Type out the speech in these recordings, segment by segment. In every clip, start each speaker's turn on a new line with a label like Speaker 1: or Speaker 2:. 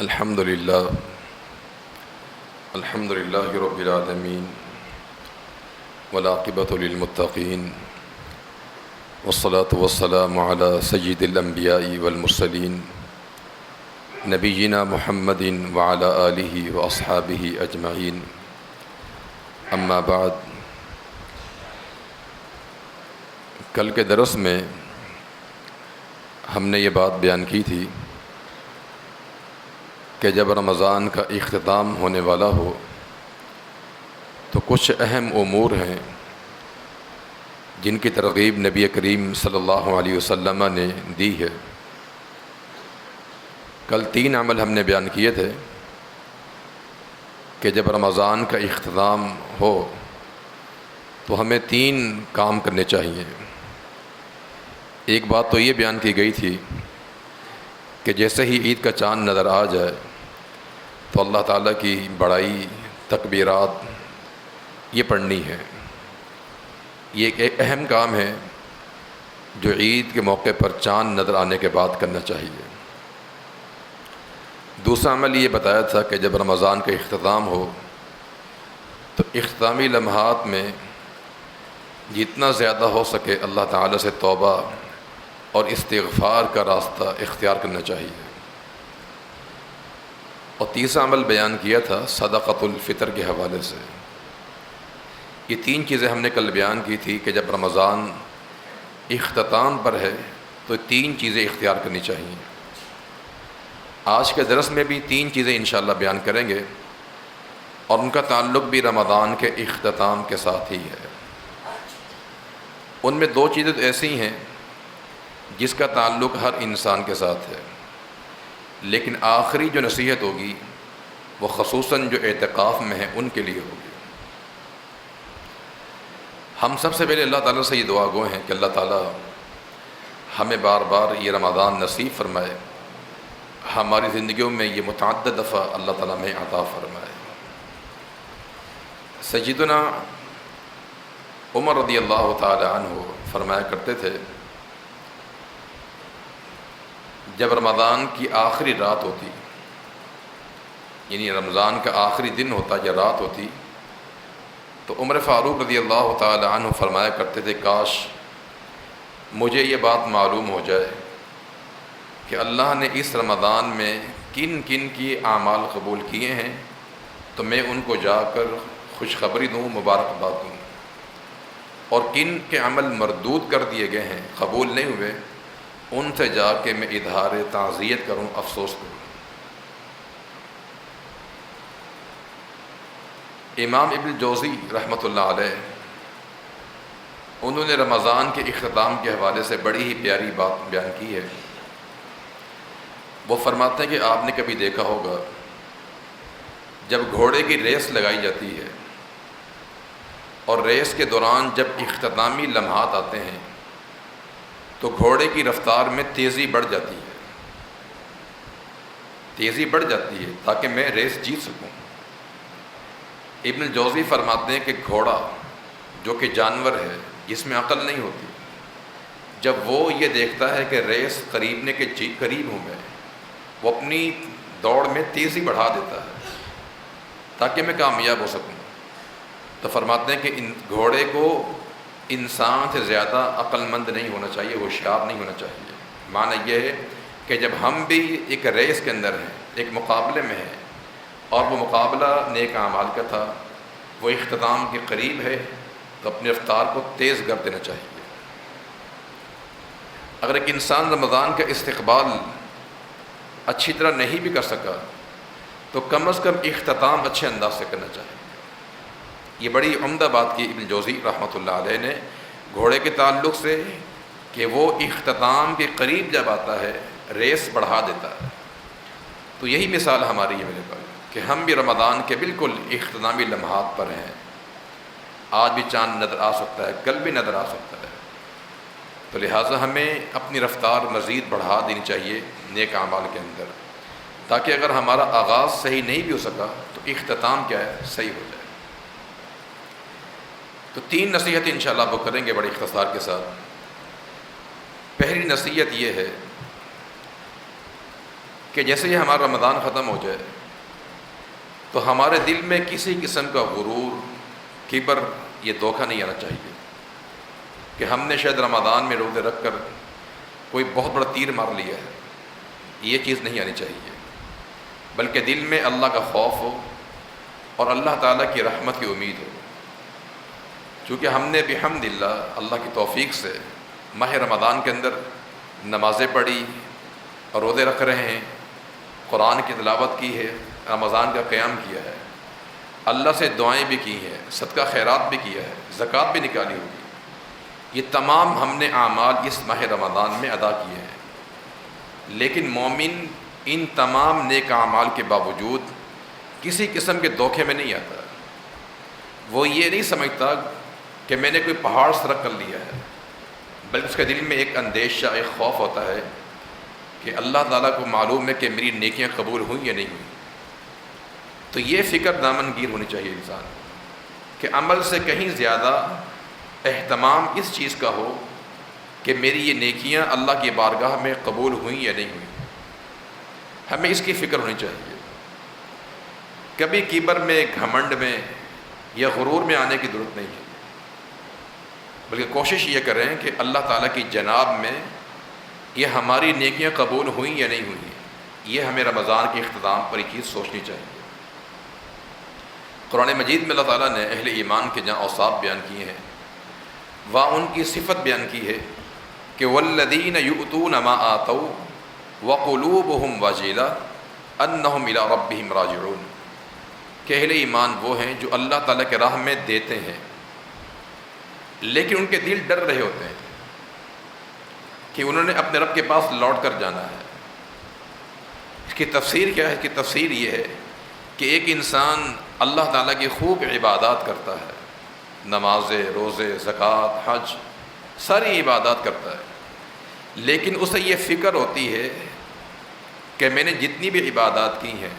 Speaker 1: الحمد للہ رب العالمین والعاقبۃ للمتقین والصلاة والسلام علی سید الانبیاء والمرسلین نبینا محمد وعلی آلہ واصحابہ اجمعین اما بعد۔ کل کے درس میں ہم نے یہ بات بیان کی تھی کہ جب رمضان کا اختتام ہونے والا ہو تو کچھ اہم امور ہیں جن کی ترغیب نبی کریم صلی اللہ علیہ وسلم نے دی ہے۔ کل 3 عمل ہم نے بیان کیے تھے کہ جب رمضان کا اختتام ہو تو ہمیں 3 کام کرنے چاہیے۔ ایک بات تو یہ بیان کی گئی تھی کہ جیسے ہی عید کا چاند نظر آ جائے تو اللہ تعالیٰ کی بڑائی، تکبیرات یہ پڑھنی ہے۔ یہ ایک اہم کام ہے جو عید کے موقع پر چاند نظر آنے کے بعد کرنا چاہیے۔ دوسرا عمل یہ بتایا تھا کہ جب رمضان کا اختتام ہو تو اختتامی لمحات میں جتنا زیادہ ہو سکے اللہ تعالیٰ سے توبہ اور استغفار کا راستہ اختیار کرنا چاہیے۔ اور تیسرا عمل بیان کیا تھا صدقۃ الفطر کے حوالے سے۔ یہ 3 چیزیں ہم نے کل بیان کی تھی کہ جب رمضان اختتام پر ہے تو 3 چیزیں اختیار کرنی چاہیے۔ آج کے درس میں بھی 3 چیزیں انشاءاللہ بیان کریں گے اور ان کا تعلق بھی رمضان کے اختتام کے ساتھ ہی ہے۔ ان میں 2 چیزیں تو ایسی ہیں جس کا تعلق ہر انسان کے ساتھ ہے، لیکن آخری جو نصیحت ہوگی وہ خصوصاً جو اعتکاف میں ہیں ان کے لیے ہوگی۔ ہم سب سے پہلے اللہ تعالیٰ سے یہ دعا گو ہیں کہ اللہ تعالیٰ ہمیں بار بار یہ رمضان نصیب فرمائے، ہماری زندگیوں میں یہ متعدد دفعہ اللہ تعالیٰ میں عطا فرمائے۔ سیدنا عمر رضی اللہ تعالی عنہ فرمایا کرتے تھے جب رمضان کی آخری رات ہوتی، یعنی رمضان کا آخری دن ہوتا یا رات ہوتی، تو عمر فاروق رضی اللہ تعالی عنہ فرمایا کرتے تھے کاش مجھے یہ بات معلوم ہو جائے کہ اللہ نے اس رمضان میں کن کن کی اعمال قبول کیے ہیں تو میں ان کو جا کر خوشخبری دوں، مبارکباد دوں، اور کن کے عمل مردود کر دیے گئے ہیں، قبول نہیں ہوئے، ان سے جا کے میں اظہار تعزیت کروں، افسوس کروں۔ امام ابن جوزی رحمۃ اللہ علیہ انہوں نے رمضان کے اختتام کے حوالے سے بڑی ہی پیاری بات بیان کی ہے۔ وہ فرماتے ہیں کہ آپ نے کبھی دیکھا ہوگا جب گھوڑے کی ریس لگائی جاتی ہے اور ریس کے دوران جب اختتامی لمحات آتے ہیں تو گھوڑے کی رفتار میں تیزی بڑھ جاتی ہے تاکہ میں ریس جیت سکوں۔ ابن جوزی فرماتے ہیں کہ گھوڑا جو کہ جانور ہے جس میں عقل نہیں ہوتی، جب وہ یہ دیکھتا ہے کہ ریس قریبنے کے قریب ہوں میں، وہ اپنی دوڑ میں تیزی بڑھا دیتا ہے تاکہ میں کامیاب ہو سکوں۔ تو فرماتے ہیں کہ گھوڑے کو انسان سے زیادہ عقل مند نہیں ہونا چاہیے، ہوشیار نہیں ہونا چاہیے۔ معنی یہ ہے کہ جب ہم بھی ایک ریس کے اندر ہیں، ایک مقابلے میں ہیں، اور وہ مقابلہ نیک اعمال کا تھا، وہ اختتام کے قریب ہے، تو اپنی رفتار کو تیز کر دینا چاہیے۔ اگر ایک انسان رمضان کا استقبال اچھی طرح نہیں بھی کر سکا تو کم از کم اختتام اچھے انداز سے کرنا چاہیے۔ یہ بڑی عمدہ بات کی ابن جوزی رحمۃ اللہ علیہ نے گھوڑے کے تعلق سے کہ وہ اختتام کے قریب جب آتا ہے ریس بڑھا دیتا ہے۔ تو یہی مثال ہماری ہے میرے پاس کہ ہم بھی رمضان کے بالکل اختتامی لمحات پر ہیں۔ آج بھی چاند نظر آ سکتا ہے، کل بھی نظر آ سکتا ہے، تو لہٰذا ہمیں اپنی رفتار مزید بڑھا دینی چاہیے نیک اعمال کے اندر، تاکہ اگر ہمارا آغاز صحیح نہیں بھی ہو سکا تو اختتام کیا ہے، صحیح ہو جائے۔ تو 3 نصیحتیں انشاءاللہ وہ کریں گے بڑے اختصار کے ساتھ۔ پہلی نصیحت یہ ہے کہ جیسے ہی ہمارا رمضان ختم ہو جائے تو ہمارے دل میں کسی قسم کا غرور، کبر، یہ دھوکہ نہیں آنا چاہیے کہ ہم نے شاید رمضان میں روزے رکھ کر کوئی بہت بڑا تیر مار لیا ہے. یہ چیز نہیں آنی چاہیے، بلکہ دل میں اللہ کا خوف ہو اور اللہ تعالیٰ کی رحمت کی امید ہو. چونکہ ہم نے بحمد اللہ، اللہ کی توفیق سے ماہ رمضان کے اندر نمازیں پڑھی اور روزے رکھ رہے ہیں، قرآن کی تلاوت کی ہے، رمضان کا قیام کیا ہے، اللہ سے دعائیں بھی کی ہیں، صدقہ خیرات بھی کیا ہے، زکوٰۃ بھی نکالی ہوگی. یہ تمام ہم نے اعمال اس ماہ رمضان میں ادا کیے ہیں. لیکن مومن ان تمام نیک اعمال کے باوجود کسی قسم کے دھوکے میں نہیں آتا. وہ یہ نہیں سمجھتا کہ میں نے کوئی پہاڑ سر کر لیا ہے، بلکہ اس کے دل میں ایک اندیشہ، ایک خوف ہوتا ہے کہ اللہ تعالیٰ کو معلوم ہے کہ میری نیکیاں قبول ہوئیں یا نہیں ہوئیں. تو یہ فکر دامن گیر ہونی چاہیے انسان کہ عمل سے کہیں زیادہ اہتمام اس چیز کا ہو کہ میری یہ نیکیاں اللہ کی بارگاہ میں قبول ہوئیں یا نہیں ہوئیں. ہمیں اس کی فکر ہونی چاہیے. کبھی کبر میں، گھمنڈ میں یا غرور میں آنے کی ضرورت نہیں ہے، بلکہ کوشش یہ کریں کہ اللہ تعالیٰ کی جناب میں یہ ہماری نیکیاں قبول ہوئیں یا نہیں ہوئیں. یہ ہمیں رمضان کے اختتام پر یہ چیز سوچنی چاہیے. قرآن مجید میں اللہ تعالیٰ نے اہل ایمان کے جہاں اوصاف بیان کیے ہیں، وہاں ان کی صفت بیان کی ہے کہ والذین یؤتون ما آتوا وقلوبہم وجلہ انہم الی ربہم راجعون، کہ اہل ایمان وہ ہیں جو اللہ تعالیٰ کے راہ میں دیتے ہیں لیکن ان کے دل ڈر رہے ہوتے ہیں کہ انہوں نے اپنے رب کے پاس لوٹ کر جانا ہے. اس کی تفسیر کیا ہے؟ اس کی تفسیر یہ ہے کہ ایک انسان اللہ تعالیٰ کی خوب عبادات کرتا ہے، نمازیں، روزے، زکوٰۃ، حج، ساری عبادات کرتا ہے، لیکن اسے یہ فکر ہوتی ہے کہ میں نے جتنی بھی عبادات کی ہیں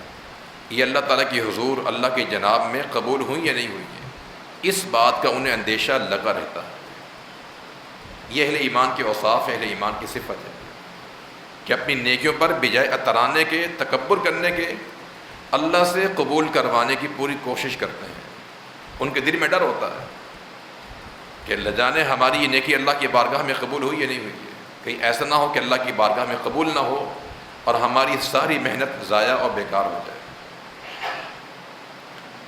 Speaker 1: یہ اللہ تعالیٰ کی حضور، اللہ کی جناب میں قبول ہوئیں یا نہیں ہوئی ہیں. اس بات کا انہیں اندیشہ لگا رہتا ہے. یہ اہل ایمان کے اوصاف، اہل ایمان کی صفت ہے کہ اپنی نیکیوں پر بجائے اترانے کے، تکبر کرنے کے، اللہ سے قبول کروانے کی پوری کوشش کرتے ہیں. ان کے دل میں ڈر ہوتا ہے کہ اللہ جانے ہماری یہ نیکی اللہ کی بارگاہ میں قبول ہوئی یا نہیں ہوئی ہے. کہیں ایسا نہ ہو کہ اللہ کی بارگاہ میں قبول نہ ہو اور ہماری ساری محنت ضائع اور بیکار ہو جائے.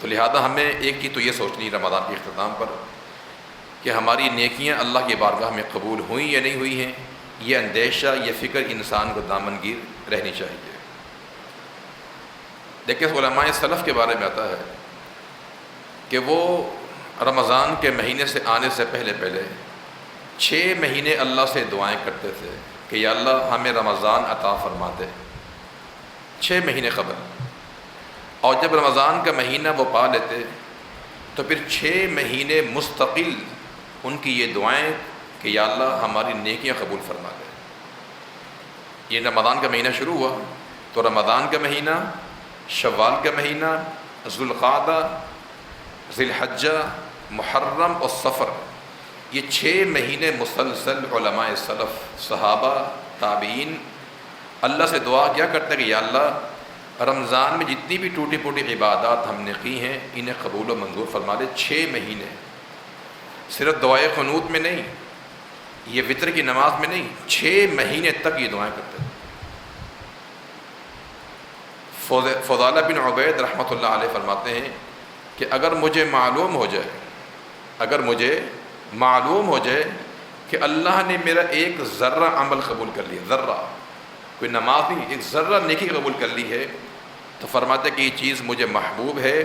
Speaker 1: تو لہذا ہمیں ایک چیز تو یہ سوچنی رمضان کے اختتام پر کہ ہماری نیکیاں اللہ کی بارگاہ میں قبول ہوئیں یا نہیں ہوئی ہیں. یہ اندیشہ، یہ فکر انسان کو دامن گیر رہنی چاہیے. دیکھیں علماء سلف کے بارے میں آتا ہے کہ وہ رمضان کے مہینے سے آنے سے پہلے 6 مہینے اللہ سے دعائیں کرتے تھے کہ یا اللہ ہمیں رمضان عطا فرما دے. 6 مہینے قبل. اور جب رمضان کا مہینہ وہ پا لیتے تو پھر 6 مہینے مستقل ان کی یہ دعائیں کہ یا اللہ ہماری نیکیاں قبول فرما دے. یہ رمضان کا مہینہ شروع ہوا تو رمضان کا مہینہ، شوال کا مہینہ، ذوالقعدہ، ذی الحجہ، محرم اور صفر، یہ 6 مہینے مسلسل علماء سلف، صحابہ، تابعین اللہ سے دعا کیا کرتے کہ یا اللہ رمضان میں جتنی بھی ٹوٹی پھوٹی عبادات ہم نے کی ہیں انہیں قبول و منظور فرما دے. 6 مہینے صرف دعائے قنوت میں نہیں، یہ وتر کی نماز میں نہیں، 6 مہینے تک یہ دعائیں کرتے ہیں. فضالہ بن عبید رحمۃ اللہ علیہ فرماتے ہیں کہ اگر مجھے معلوم ہو جائے کہ اللہ نے میرا ایک ذرہ عمل قبول کر لیا، ذرہ، کوئی نماز نہیں، ایک ذرہ نیکی قبول کر لی ہے، تو فرماتے کہ یہ چیز مجھے محبوب ہے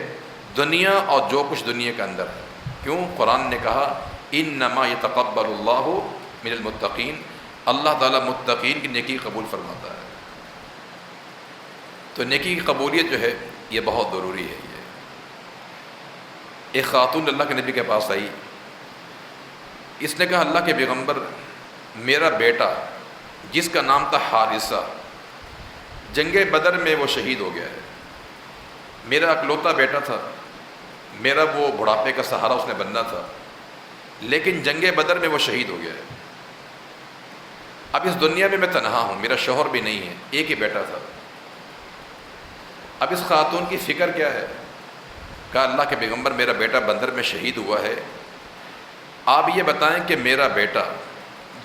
Speaker 1: دنیا اور جو کچھ دنیا کے اندر ہے. کیوں؟ قرآن نے کہا انما یتقبل اللہ من المتقین، اللہ تعالیٰ متقین کی نیکی قبول فرماتا ہے. تو نیکی کی قبولیت جو ہے یہ بہت ضروری ہے. ایک خاتون اللہ کے نبی کے پاس آئی، اس نے کہا اللہ کے پیغمبر، میرا بیٹا جس کا نام تھا حارثہ، جنگ بدر میں وہ شہید ہو گیا ہے. میرا اکلوتا بیٹا تھا، میرا وہ بڑھاپے کا سہارا اس نے بننا تھا، لیکن جنگ بدر میں وہ شہید ہو گیا ہے. اب اس دنیا میں میں تنہا ہوں، میرا شوہر بھی نہیں ہے، ایک ہی بیٹا تھا. اب اس خاتون کی فکر کیا ہے؟ کہا اللہ کے پیغمبر میرا بیٹا بندر میں شہید ہوا ہے، آپ یہ بتائیں کہ میرا بیٹا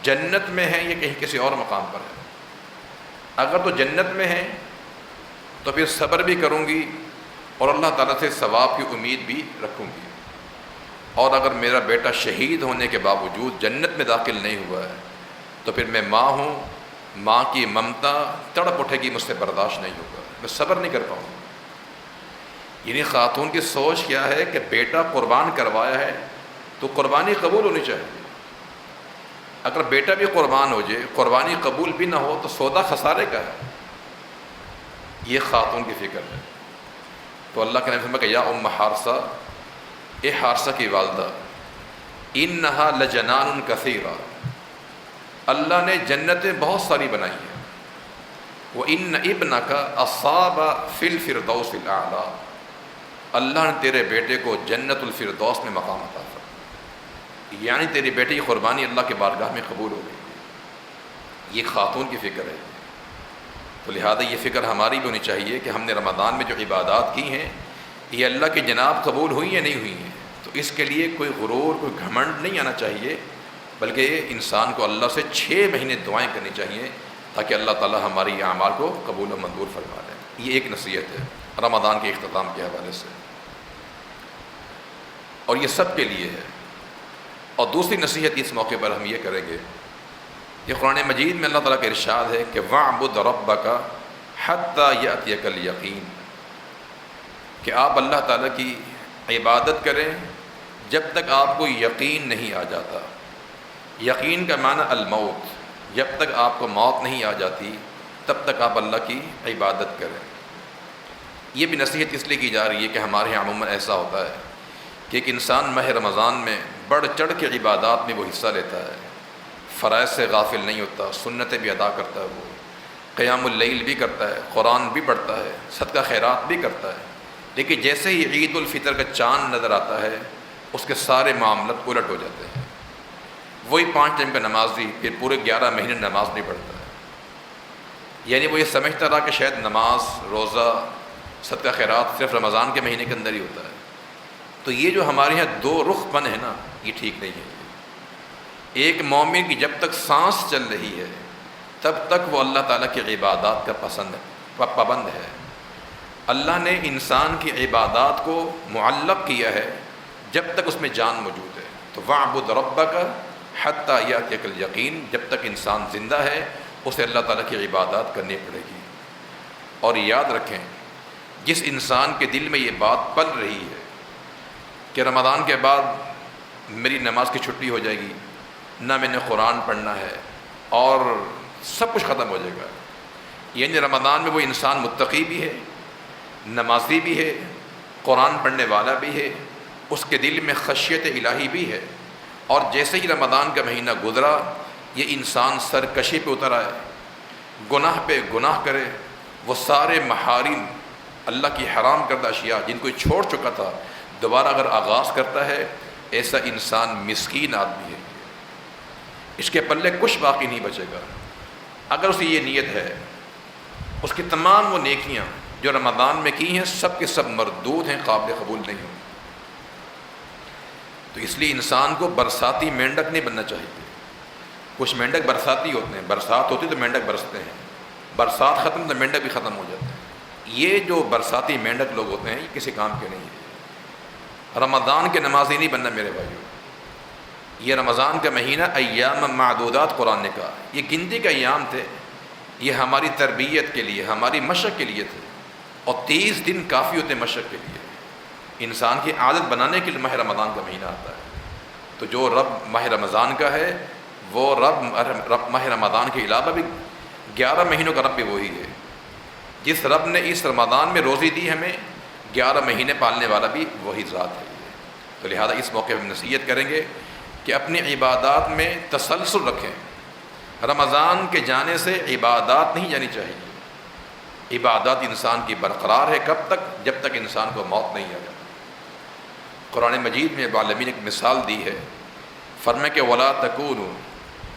Speaker 1: جنت میں ہے یا کہیں کسی اور مقام پر ہے؟ اگر تو جنت میں ہے تو پھر صبر بھی کروں گی اور اللہ تعالیٰ سے ثواب کی امید بھی رکھوں گی، اور اگر میرا بیٹا شہید ہونے کے باوجود جنت میں داخل نہیں ہوا ہے تو پھر میں ماں ہوں، ماں کی ممتا تڑپ اٹھے گی، مجھ سے برداشت نہیں ہوگا، میں صبر نہیں کر پاؤں گا۔ یعنی خاتون کی سوچ کیا ہے کہ بیٹا قربان کروایا ہے تو قربانی قبول ہونی چاہیے، اگر بیٹا بھی قربان ہو جائے قربانی قبول بھی نہ ہو تو سودا خسارے کا ہے، یہ خاتون کی فکر ہے۔ تو اللہ کے نبی فرمایا کہ یا ام حارثہ، اے حارثہ کی والدہ، انہا لجنان کثیرہ، اللہ نے جنتیں بہت ساری بنائی ہیں، وَإِنَّ ابْنَكَ أَصَابَ فِي الْفِرْدَوْسِ الْأَعْلَىٰ، اللہ نے تیرے بیٹے کو جنت الفردوس میں مقام عطا فرمایا، یعنی تیری بیٹے کی قربانی اللہ کے بارگاہ میں قبول ہو گئی۔ یہ خاتون کی فکر ہے، تو لہذا یہ فکر ہماری بھی ہونی چاہیے کہ ہم نے رمضان میں جو عبادات کی ہیں یہ اللہ کی جناب قبول ہوئی یا نہیں ہوئی ہیں، تو اس کے لیے کوئی غرور کوئی گھمنڈ نہیں آنا چاہیے، بلکہ انسان کو اللہ سے 6 مہینے دعائیں کرنی چاہیے تاکہ اللہ تعالی ہماری اعمال کو قبول و منظور فرما لے۔ یہ ایک نصیحت ہے رمضان کے اختتام کے حوالے سے، اور یہ سب کے لیے ہے۔ اور دوسری نصیحت اس موقع پر ہم یہ کریں گے، یہ قرآن مجید میں اللہ تعالیٰ کا ارشاد ہے کہ وَاعْبُدْ رَبَّكَ حَتَّى يَأْتِيَكَ الْيَقِينُ، کہ آپ اللہ تعالیٰ کی عبادت کریں جب تک آپ کو یقین نہیں آ جاتا۔ یقین کا معنی الموت، جب تک آپ کو موت نہیں آ جاتی تب تک آپ اللہ کی عبادت کریں۔ یہ بھی نصیحت اس لیے کی جا رہی ہے کہ ہمارے یہاں عموماً ایسا ہوتا ہے کہ ایک انسان ماہ رمضان میں بڑھ چڑھ کے عبادات میں وہ حصہ لیتا ہے، فرائض سے غافل نہیں ہوتا، سنتیں بھی ادا کرتا ہے، وہ قیام اللیل بھی کرتا ہے، قرآن بھی پڑھتا ہے، صدقہ خیرات بھی کرتا ہے، لیکن جیسے ہی عید الفطر کا چاند نظر آتا ہے اس کے سارے معاملات الٹ ہو جاتے ہیں۔ وہی 5 ٹائم کا نمازی پھر پورے 11 مہینے نماز نہیں پڑھتا ہے، یعنی وہ یہ سمجھتا رہا کہ شاید نماز، روزہ، صدقہ خیرات صرف رمضان کے مہینے کے اندر ہی ہوتا ہے۔ تو یہ جو ہمارے یہاں 2 رخ پن ہے نا، یہ ٹھیک نہیں ہے۔ ایک مومن کی جب تک سانس چل رہی ہے تب تک وہ اللہ تعالیٰ کی عبادات کا پابند ہے۔ اللہ نے انسان کی عبادات کو معلق کیا ہے جب تک اس میں جان موجود ہے، تو وَاعْبُدْ رَبَّكَ حَتَّى يَأْتِيَكَ الْيَقِينُ، جب تک انسان زندہ ہے اسے اللہ تعالیٰ کی عبادات کرنی پڑے گی۔ اور یاد رکھیں، جس انسان کے دل میں یہ بات پل رہی ہے کہ رمضان کے بعد میری نماز کی چھٹی ہو جائے گی، نہ میں نے قرآن پڑھنا ہے اور سب کچھ ختم ہو جائے گا، یعنی رمضان میں وہ انسان متقی بھی ہے، نمازی بھی ہے، قرآن پڑھنے والا بھی ہے، اس کے دل میں خشیت الہی بھی ہے، اور جیسے ہی رمضان کا مہینہ گزرا یہ انسان سرکشی پہ اتر آئے، گناہ پہ گناہ کرے، وہ سارے محارم اللہ کی حرام کردہ اشیاء جن کو چھوڑ چکا تھا دوبارہ اگر آغاز کرتا ہے، ایسا انسان مسکین آدمی ہے، اس کے پلے کچھ باقی نہیں بچے گا۔ اگر اسے یہ نیت ہے اس کی تمام وہ نیکیاں جو رمضان میں کی ہیں سب کے سب مردود ہیں، قابل قبول نہیں ہوں۔ تو اس لیے انسان کو برساتی مینڈک نہیں بننا چاہیے۔ کچھ مینڈک برساتی ہوتے ہیں، برسات ہوتی تو مینڈک برستے ہیں، برسات ختم تو مینڈک بھی ختم ہو جاتے ہیں۔ یہ جو برساتی مینڈک لوگ ہوتے ہیں یہ کسی کام کے نہیں ہے۔ رمضان کے نمازی نہیں بننا میرے بھائیو۔ یہ رمضان کا مہینہ ایام معدودات قرآن نے کہا، یہ گنتی کے ایام تھے، یہ ہماری تربیت کے لیے، ہماری مشق کے لیے تھے، اور 30 دن کافی ہوتے مشق کے لیے۔ انسان کی عادت بنانے کے لیے ماہ رمضان کا مہینہ آتا ہے۔ تو جو رب ماہ رمضان کا ہے وہ رب ماہ رمضان کے علاوہ بھی 11 مہینوں کا رب بھی وہی ہے۔ جس رب نے اس رمضان میں روزی دی ہمیں، 11 مہینے پالنے والا بھی وہی ذات ہے۔ تو لہذا اس موقع پہ ہم نصیحت کریں گے کہ اپنی عبادات میں تسلسل رکھیں۔ رمضان کے جانے سے عبادات نہیں جانی چاہیے۔ عبادات انسان کی برقرار ہے کب تک؟ جب تک انسان کو موت نہیں آ جاتی۔ قرآن مجید میں رب العالمین نے ایک مثال دی ہے، فرمایا کہ وَلَا تَكُونُوا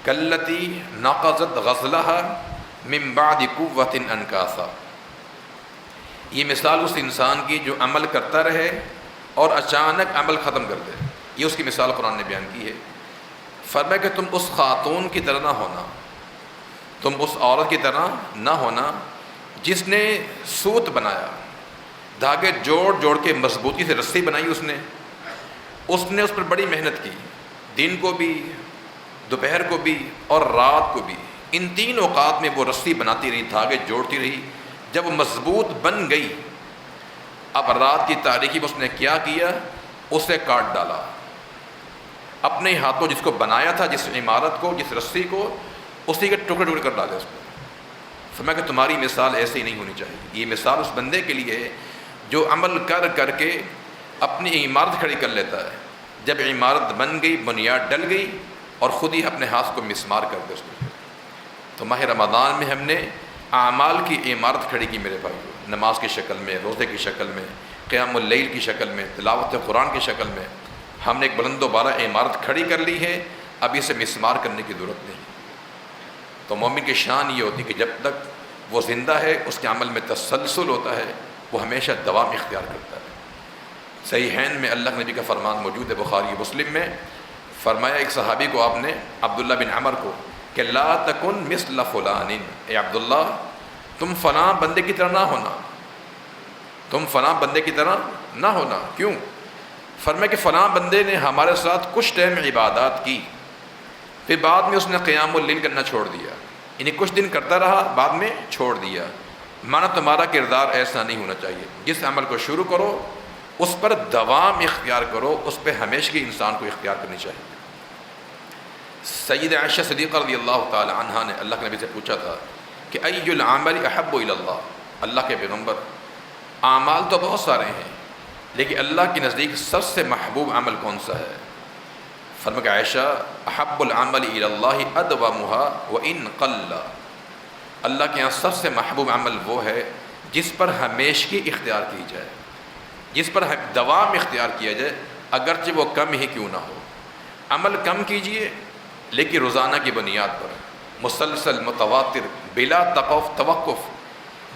Speaker 1: كَالَّتِي نَقَضَتْ غَزْلَهَا مِن بَعْدِ قُوَّةٍ أَنْكَاثًا، یہ مثال اس انسان کی جو عمل کرتا رہے اور اچانک عمل ختم کر دے، یہ اس کی مثال قرآن نے بیان کی ہے۔ فرمایا کہ تم اس خاتون کی طرح نہ ہونا، تم اس عورت کی طرح نہ ہونا جس نے سوت بنایا، دھاگے جوڑ جوڑ کے مضبوطی سے رسی بنائی، اس نے اس پر بڑی محنت کی، دن کو بھی، دوپہر کو بھی اور رات کو بھی، ان 3 اوقات میں وہ رسی بناتی رہی، دھاگے جوڑتی رہی۔ جب وہ مضبوط بن گئی، اب رات کی تاریکی میں اس نے کیا کیا، اسے کاٹ ڈالا، اپنے ہاتھوں جس کو بنایا تھا، جس عمارت کو، جس رسی کو، اسی کے ٹکڑے ٹکڑے کر ڈالے اس کو۔ فرمایا کہ تمہاری مثال ایسی نہیں ہونی چاہیے۔ یہ مثال اس بندے کے لیے ہے جو عمل کر کر کے اپنی عمارت کھڑی کر لیتا ہے، جب عمارت بن گئی، بنیاد ڈل گئی، اور خود ہی اپنے ہاتھ کو مسمار کر دے اس کو۔ تو ماہ رمضان میں ہم نے اعمال کی عمارت کھڑی کی میرے بھائیو، نماز کی شکل میں، روزے کی شکل میں، قیام اللیل کی شکل میں، تلاوت قرآن کی شکل میں ہم نے ایک بلند و بالا عمارت کھڑی کر لی ہے، اب اسے مسمار کرنے کی ضرورت نہیں۔ تو مومن کی شان یہ ہوتی کہ جب تک وہ زندہ ہے، اس کے عمل میں تسلسل ہوتا ہے، وہ ہمیشہ دوام اختیار کرتا ہے۔ صحیحین میں اللہ کے نبی کا فرمان موجود ہے، بخاری مسلم میں فرمایا ایک صحابی کو آپ نے، عبداللہ بن عمر کو، کہ لا تکن مثل فلان، اے عبداللہ تم فلاں بندے کی طرح نہ ہونا، تم فلاں بندے کی طرح نہ ہونا۔ کیوں؟ فرمایا کہ فلاں بندے نے ہمارے ساتھ کچھ ٹائم عبادات کی، پھر بعد میں اس نے قیام اللیل کرنا چھوڑ دیا، یعنی کچھ دن کرتا رہا، بعد میں چھوڑ دیا۔ مانا تمہارا کردار ایسا نہیں ہونا چاہیے، جس عمل کو شروع کرو اس پر دوام اختیار کرو، اس پہ ہمیشگی انسان کو اختیار کرنی چاہیے۔ سید عائشہ صدیقہ رضی اللہ تعالی عنہا نے اللہ کے نبی سے پوچھا تھا کہ ای العمل احب الی اللہ، اللہ کے پیغمبر اعمال تو بہت سارے ہیں، لیکن اللہ کے نزدیک سب سے محبوب عمل کون سا ہے؟ فرمایا کہ عائشہ احب العمل الی اللہ ادومها وان قل، اللہ کے یہاں سب سے محبوب عمل وہ ہے جس پر ہمیشگی اختیار کی جائے، جس پر دوام اختیار کیا جائے، اگرچہ وہ کم ہی کیوں نہ ہو۔ عمل کم کیجئے لیکن روزانہ کی بنیاد پر، مسلسل، متواتر، بلا توقف۔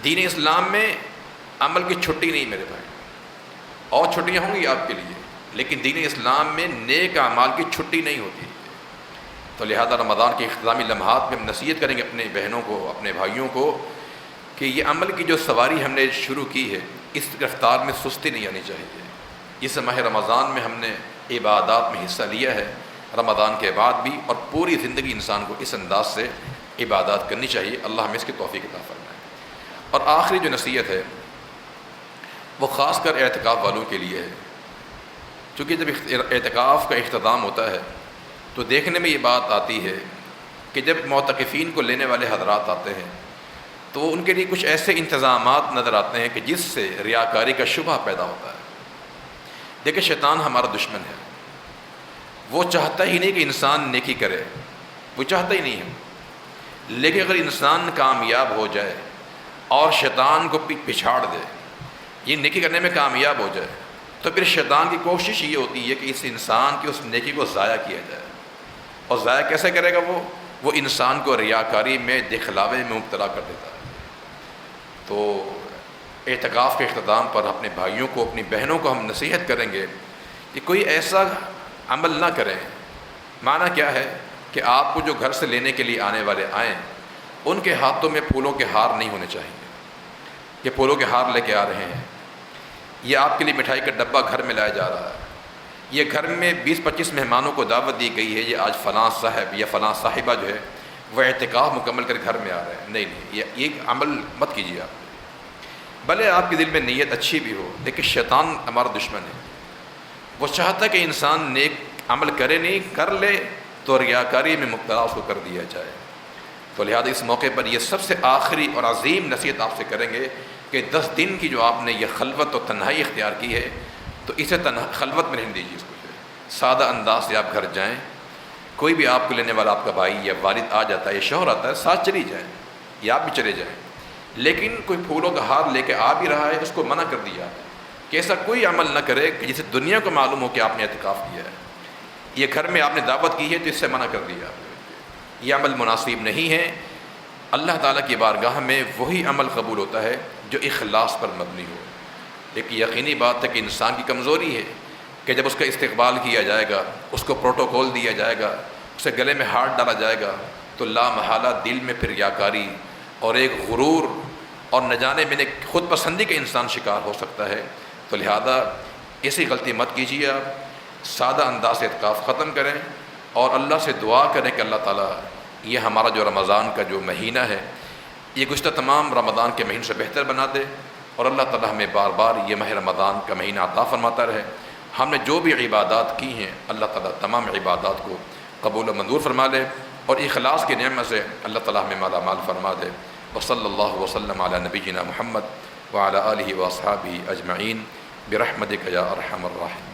Speaker 1: دین اسلام میں عمل کی چھٹی نہیں میرے بھائی، اور چھٹیاں ہوں گی آپ کے لیے، لیکن دین اسلام میں نیک اعمال کی چھٹی نہیں ہوتی۔ تو لہذا رمضان کے اختتامی لمحات میں ہم نصیحت کریں گے اپنے بہنوں کو، اپنے بھائیوں کو، کہ یہ عمل کی جو سواری ہم نے شروع کی ہے، اس رفتار میں سستی نہیں آنی چاہیے۔ اس ماہ رمضان میں ہم نے عبادات میں حصہ لیا ہے، رمضان کے بعد بھی، اور پوری زندگی انسان کو اس انداز سے عبادات کرنی چاہیے۔ اللہ ہمیں اس کی توفیق عطا فرمائے۔ اور آخری جو نصیحت ہے وہ خاص کر اعتکاف والوں کے لیے ہے، چونکہ جب اعتکاف کا اختتام ہوتا ہے تو دیکھنے میں یہ بات آتی ہے کہ جب معتکفین کو لینے والے حضرات آتے ہیں تو ان کے لیے کچھ ایسے انتظامات نظر آتے ہیں کہ جس سے ریاکاری کا شبہ پیدا ہوتا ہے۔ دیکھیں، شیطان ہمارا دشمن ہے، وہ چاہتا ہی نہیں کہ انسان نیکی کرے، وہ چاہتا ہی نہیں ہے، لیکن اگر انسان کامیاب ہو جائے اور شیطان کو پچھاڑ دے، یہ نیکی کرنے میں کامیاب ہو جائے، تو پھر شیطان کی کوشش یہ ہوتی ہے کہ اس انسان کی اس نیکی کو ضائع کیا جائے۔ اور ضائع کیسے کرے گا؟ وہ انسان کو ریاکاری میں، دکھلاوے میں مبتلا کر دیتا ہے۔ تو اعتکاف کے اختتام پر اپنے بھائیوں کو، اپنی بہنوں کو ہم نصیحت کریں گے کہ کوئی ایسا عمل نہ کریں۔ معنی کیا ہے کہ آپ کو جو گھر سے لینے کے لیے آنے والے آئیں، ان کے ہاتھوں میں پھولوں کے ہار نہیں ہونے چاہیے۔ یہ پھولوں کے ہار لے کے آ رہے ہیں، یہ آپ کے لیے مٹھائی کا ڈبہ گھر میں لایا جا رہا ہے، یہ گھر میں 20-25 مہمانوں کو دعوت دی گئی ہے، یہ آج فلاں صاحب یا فلاں صاحبہ جو ہے وہ اعتکاف مکمل کر گھر میں آ رہے ہیں۔ نہیں، یہ عمل مت کیجیے آپ۔ بھلے آپ کے دل میں نیت اچھی بھی ہو، لیکن شیطان ہمارا دشمن ہے، وہ چاہتا ہے کہ انسان نیک عمل کرے، نہیں کر لے تو ریاکاری میں مبتلا اس کو کر دیا جائے۔ تو لہذا اس موقع پر یہ سب سے آخری اور عظیم نصیحت آپ سے کریں گے کہ 10 دن کی جو آپ نے یہ خلوت اور تنہائی اختیار کی ہے، تو اسے خلوت میں نہیں دیجیے، اس کو سادہ انداز سے آپ گھر جائیں، کوئی بھی آپ کو لینے والا آپ کا بھائی یا والد آ جاتا ہے یا شوہر آتا ہے، ساتھ چلی جائیں یا آپ بھی چلے جائیں، لیکن کوئی پھولوں کا ہار لے کے آ بھی رہا ہے، اس کو منع کر دیا کہ ایسا کوئی عمل نہ کرے کہ جسے دنیا کو معلوم ہو کہ آپ نے اعتکاف کیا ہے، یہ گھر میں آپ نے دعوت کی ہے تو اس سے منع کر دیا، یہ عمل مناسب نہیں ہے۔ اللہ تعالیٰ کی بارگاہ میں وہی عمل قبول ہوتا ہے جو اخلاص پر مبنی ہو۔ ایک یقینی بات ہے کہ انسان کی کمزوری ہے کہ جب اس کا استقبال کیا جائے گا، اس کو پروٹوکول دیا جائے گا، اسے گلے میں ہاتھ ڈالا جائے گا، تو لا محالہ دل میں پھر ریاکاری اور ایک غرور اور نہ جانے میں خود پسندی کا انسان شکار ہو سکتا ہے۔ تو لہذا ایسی غلطی مت کیجیے، آپ سادہ انداز سے اعتکاف ختم کریں اور اللہ سے دعا کریں کہ اللہ تعالیٰ یہ ہمارا جو رمضان کا جو مہینہ ہے یہ گزشتہ تمام رمضان کے مہینے سے بہتر بنا دے، اور اللہ تعالیٰ ہمیں بار بار یہ ماہ رمضان کا مہینہ عطا فرماتا رہے۔ ہم نے جو بھی عبادات کی ہیں اللہ تعالیٰ تمام عبادات کو قبول و منظور فرما لے، اور اخلاص کی نعمت سے اللہ تعالیٰ ہمیں مالا مال فرما دے۔ وصلی اللہ وسلم علی نبینا محمد وعلی آلہ واصحابہ اجمعین برحمتک یا ارحم الراحمین۔